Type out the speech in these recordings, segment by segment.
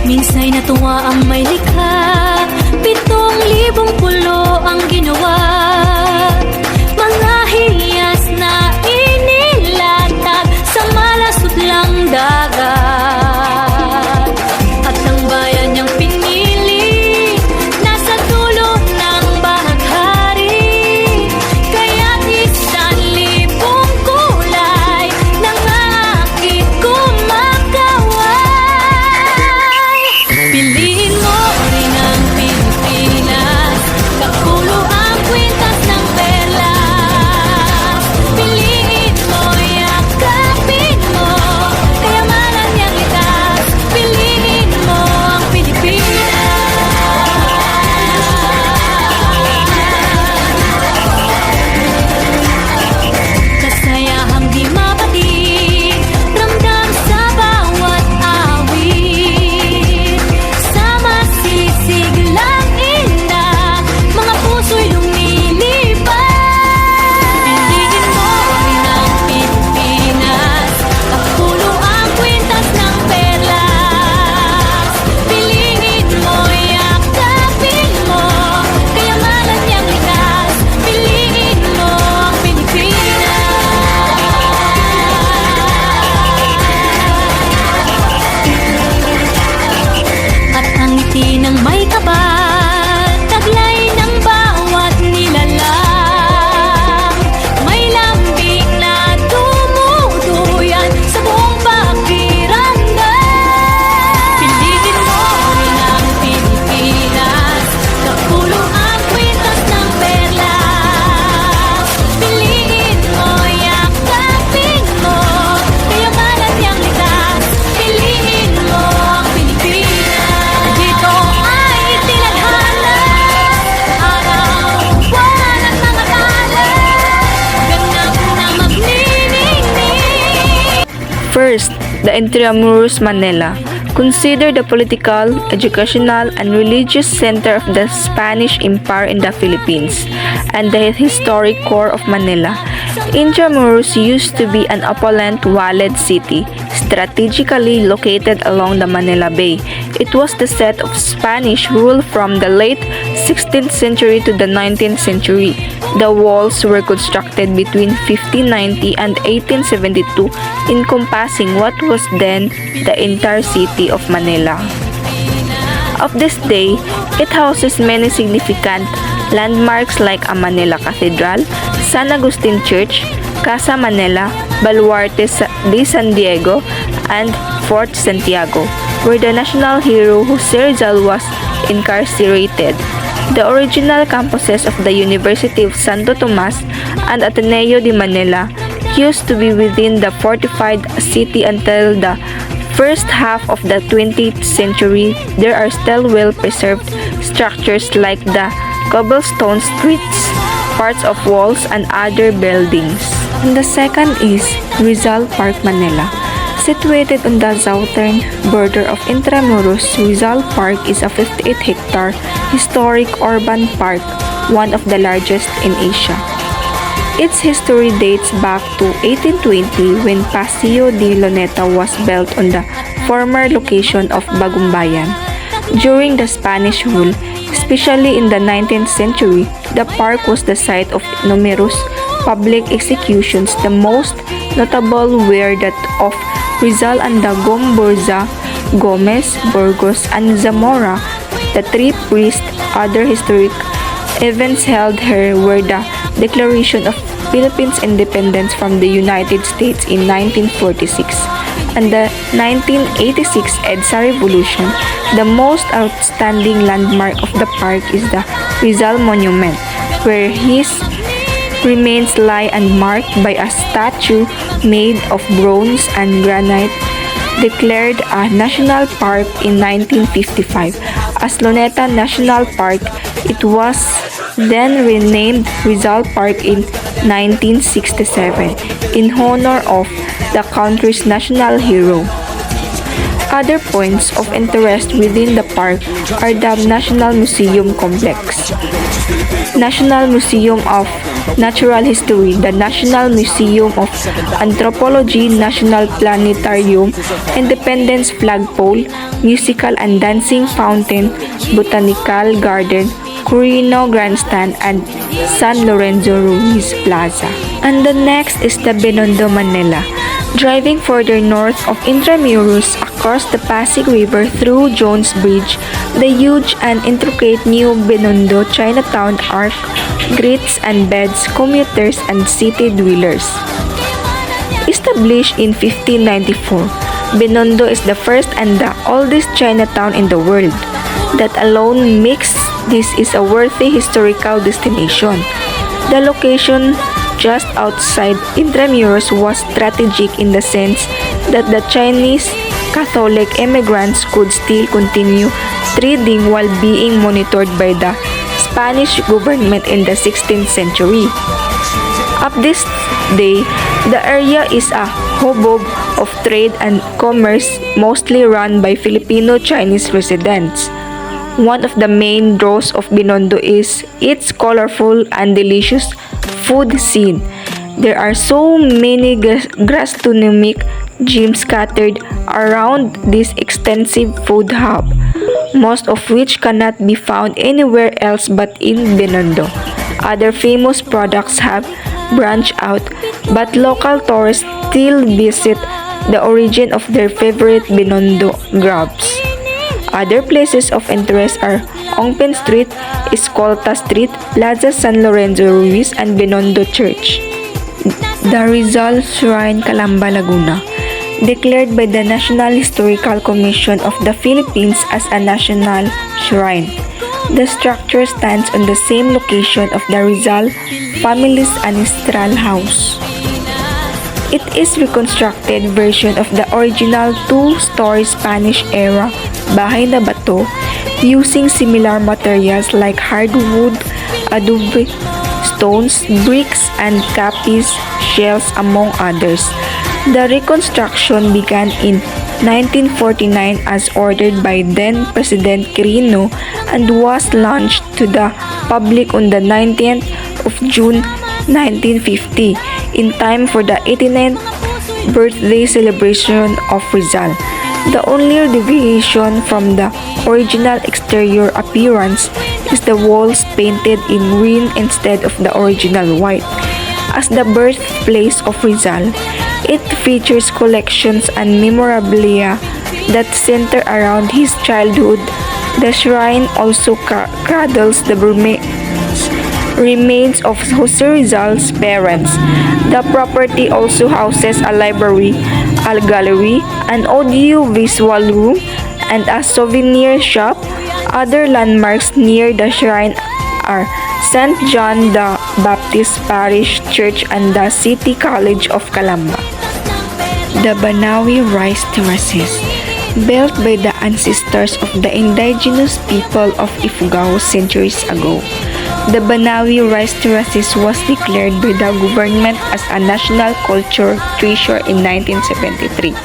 Minsa'y natuwa ang may likha, 7,000 pulo ang ginawa. Mga hiyas na inilatag sa malasudlang dagat. At ang bayan niyang pinili, nasa dulo ng bahaghari. Kaya't 1,000 kulay ng aking kumakaway. Piliin mo rin ang Pilipinas, kapulo ang kwintas ng perlas. Piliin mo, yakapin mo, kayamanan niyang likas. Piliin mo ang Pilipinas. Kasayahang di mapatid, ramdam sa bawat awit. Sama sisiglang inda, mga puso'y lumilipad. Piliin mo rin ang Pilipinas, kapulo ang kwintas ng perlas. Piliin mo, yakapin mo, kayamanan niyang likas. Piliin mo ang Pilipinas. At ang ngiti ng may kapal, taglay ng bawat nilalang. May lambing na tumutuyan sa buong pakiramdam. Piliin mo rin ang Pilipinas, kapulo ang kwintas ng perlas. Piliin mo, yakapin mo, kayamanan niyang likas. Piliin mo ang Pilipinas. Dito ay tinadhana, araw, buwan at mga tala, ganap na magniningning. First, the Intramuros, Manila, considered the political, educational, and religious center of the Spanish Empire in the Philippines and the historic core of Manila. Intramuros used to be an opulent, walled city, strategically located along the Manila Bay. It was the seat of Spanish rule from the late 16th century to the 19th century. The walls were constructed between 1590 and 1872, encompassing what was then the entire city of Manila. Of this day, it houses many significant landmarks like a Manila Cathedral, San Agustin Church, Casa Manila, Baluarte de San Diego, and Fort Santiago, where the national hero Jose Rizal was incarcerated. The original campuses of the University of Santo Tomas and Ateneo de Manila used to be within the fortified city until the first half of the 20th century. There are still well-preserved structures like the cobblestone streets, parts of walls, and other buildings. And the second is Rizal Park, Manila. Situated on the southern border of Intramuros, Rizal Park is a 58-hectare historic urban park, one of the largest in Asia. Its history dates back to 1820 when Paseo de Luneta was built on the former location of Bagumbayan. During the Spanish rule, especially in the 19th century, the park was the site of numerous public executions. The most notable were that of Rizal and Dagom Borza, Gomez, Burgos, and Zamora. The three priests. Other historic events held here were the Declaration of Philippines Independence from the United States in 1946 and the 1986 EDSA Revolution. The most outstanding landmark of the park is the Rizal Monument, where his remains lie and marked by a statue made of bronze and granite, declared a national park in 1955 as Luneta National Park. It was then renamed Rizal Park in 1967 in honor of the country's national hero. Other points of interest within the park are the National Museum Complex, National Museum of Natural History, the National Museum of Anthropology, National Planetarium, Independence Flagpole, Musical and Dancing Fountain, Botanical Garden, Corino Grandstand, and San Lorenzo Ruiz Plaza. And the next is the Binondo, Manila. Driving further north of Intramuros across the Pasig River through Jones Bridge, the huge and intricate new Binondo Chinatown arc greets and beds commuters and city dwellers. Established in 1594, Binondo is the first and the oldest Chinatown in the world. That alone makes this is a worthy historical destination. The location just outside Intramuros was strategic in the sense that the Chinese Catholic immigrants could still continue trading while being monitored by the Spanish government in the 16th century. Up this day, the area is a hub of trade and commerce mostly run by Filipino-Chinese residents. One of the main draws of Binondo is its colorful and delicious food scene. There are so many gastronomic gems scattered around this extensive food hub, most of which cannot be found anywhere else but in Binondo. Other famous products have branched out, but local tourists still visit the origin of their favorite Binondo grabs. Other places of interest are Ongpen Street, Escolta Street, Plaza San Lorenzo Ruiz, and Binondo Church. The Rizal Shrine, Calamba, Laguna. Declared by the National Historical Commission of the Philippines as a national shrine. The structure stands on the same location of the Rizal family's ancestral house. It is reconstructed version of the original two-story Spanish-era Bahay na Bato using similar materials like hardwood, adobe, stones, bricks, and capiz shells among others. The reconstruction began in 1949 as ordered by then President Quirino and was launched to the public on the 19th of June 1950 in time for the 89th birthday celebration of Rizal. The only deviation from the original exterior appearance is the walls painted in green instead of the original white. As the birthplace of Rizal, it features collections and memorabilia that center around his childhood. The shrine also cradles the remains of Jose Rizal's parents. The property also houses a library, a gallery, an audio-visual room, and a souvenir shop. Other landmarks near the shrine are St. John the Baptist Parish Church and the City College of Calamba. The Banawi Rice Terraces, built by the ancestors of the indigenous people of Ifugao centuries ago. The Banawi Rice Terraces was declared by the government as a national culture treasure in 1973.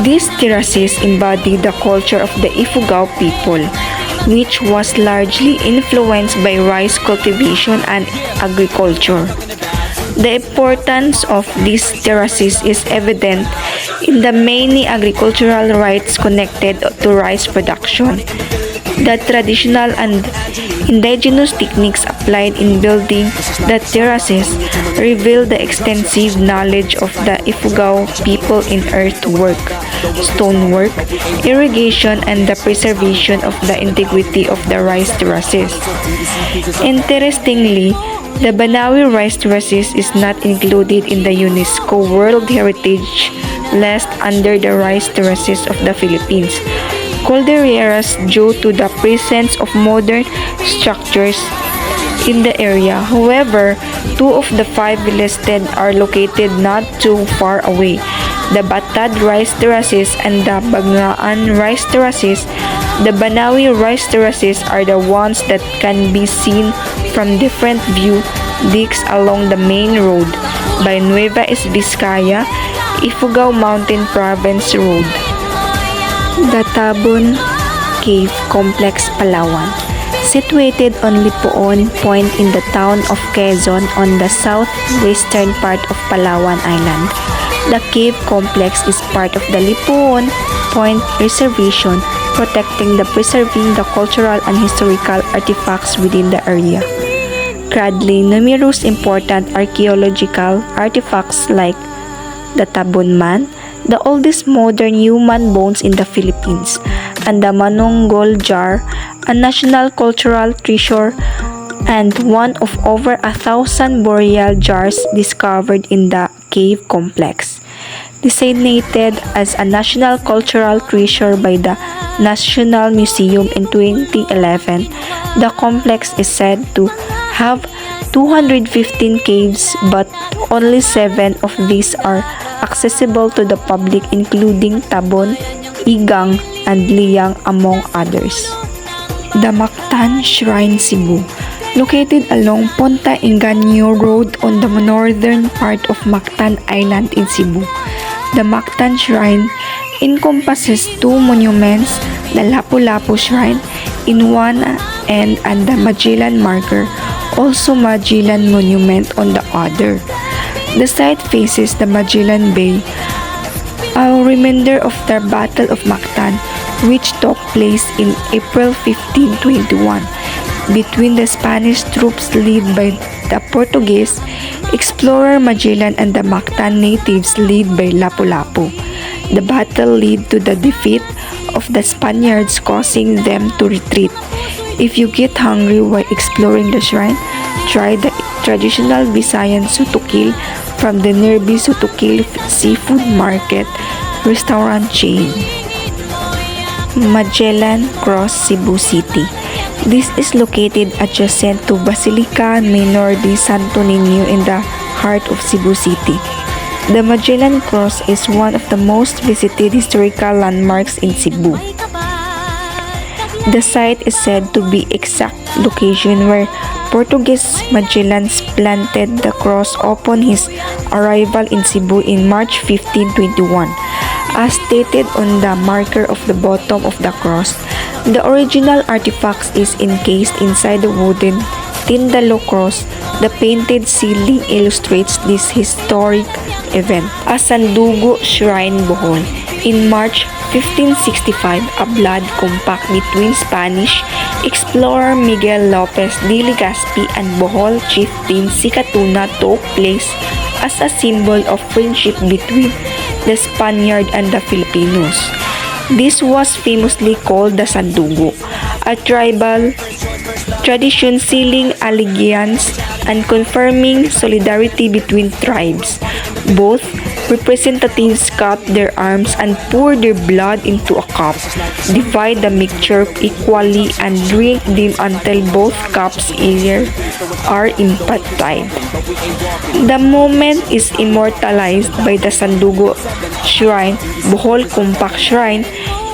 These terraces embody the culture of the Ifugao people, which was largely influenced by rice cultivation and agriculture. The importance of these terraces is evident in the many agricultural rites connected to rice production. The traditional and indigenous techniques applied in building the terraces reveal the extensive knowledge of the Ifugao people in earthwork, stonework, irrigation, and the preservation of the integrity of the rice terraces. Interestingly, the Banawi Rice Terraces is not included in the UNESCO World Heritage List under the rice terraces of the Philippines. Caldeiras due to the presence of modern structures in the area. However, two of the five listed are located not too far away. The Batad Rice Terraces and the Bagnaan Rice Terraces. The Banawi Rice Terraces are the ones that can be seen from different view decks along the main road by Nueva Vizcaya Ifugao Mountain Province Road. The Tabon Cave Complex, Palawan. Situated on Lipuon Point in the town of Quezon on the southwestern part of Palawan Island. The cave complex is part of the Lipuon Point Reservation, preserving the cultural and historical artifacts within the area. Currently, numerous important archaeological artifacts like the Tabon Man, the oldest modern human bones in the Philippines, and the Manonggol jar, a national cultural treasure and one of over 1,000 burial jars discovered in the cave complex. Designated as a national cultural treasure by the National Museum in 2011, the complex is said to have 215 caves, but only 7 of these are accessible to the public, including Tabon, Igang, and Liang, among others. The Mactan Shrine, Cebu. Located along Ponta Engaño Road on the northern part of Mactan Island in Cebu. The Mactan Shrine encompasses 2 monuments, the Lapu-Lapu Shrine in one end and the Magellan Marker, also Magellan Monument, on the other. The site faces the Magellan Bay, a reminder of the Battle of Mactan, which took place in April 1521 between the Spanish troops led by the Portuguese explorer Magellan and the Mactan natives led by Lapu-Lapu. The battle led to the defeat of the Spaniards, causing them to retreat. If you get hungry while exploring the shrine, try the traditional Visayan sutukil from the nearby Sutukil Seafood Market restaurant chain. Magellan Cross, Cebu City. This is located adjacent to Basilica Minor de Santo Niño in the heart of Cebu City. The Magellan Cross is one of the most visited historical landmarks in Cebu. The site is said to be exact location where Portuguese Magellan planted the cross upon his arrival in Cebu in March 1521. As stated on the marker of the bottom of the cross, the original artifact is encased inside the wooden Tindalo cross. The painted ceiling illustrates this historic event. A Sandugo Shrine, Bohol. In March 1565, a blood compact between Spanish explorer Miguel Lopez de Legazpi and Bohol chieftain Sikatuna took place as a symbol of friendship between the Spaniard and the Filipinos. This was famously called the Sandugo, a tribal tradition sealing allegiance and confirming solidarity between tribes. Both representatives cut their arms and pour their blood into a cup, divide the mixture equally, and drink them until both cups are emptied. The moment is immortalized by the Sandugo Shrine, Bohol Compact Shrine,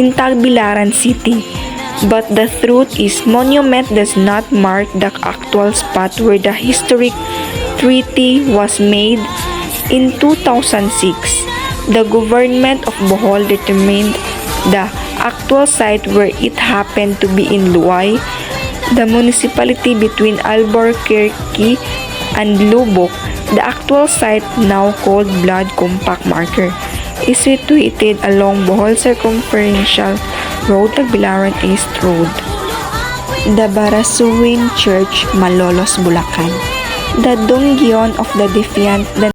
in Tagbilaran City. But the truth is, monument does not mark the actual spot where the historic treaty was made. In 2006, the government of Bohol determined the actual site where it happened to be in Luay, the municipality between Albuquerque and Lubbock. The actual site, now called Blood Compact Marker, is situated along Bohol Circumferential Road, Tagbilaran East Road. The Barasuin Church, Malolos, Bulacan. The Donggyon of the Defiant, the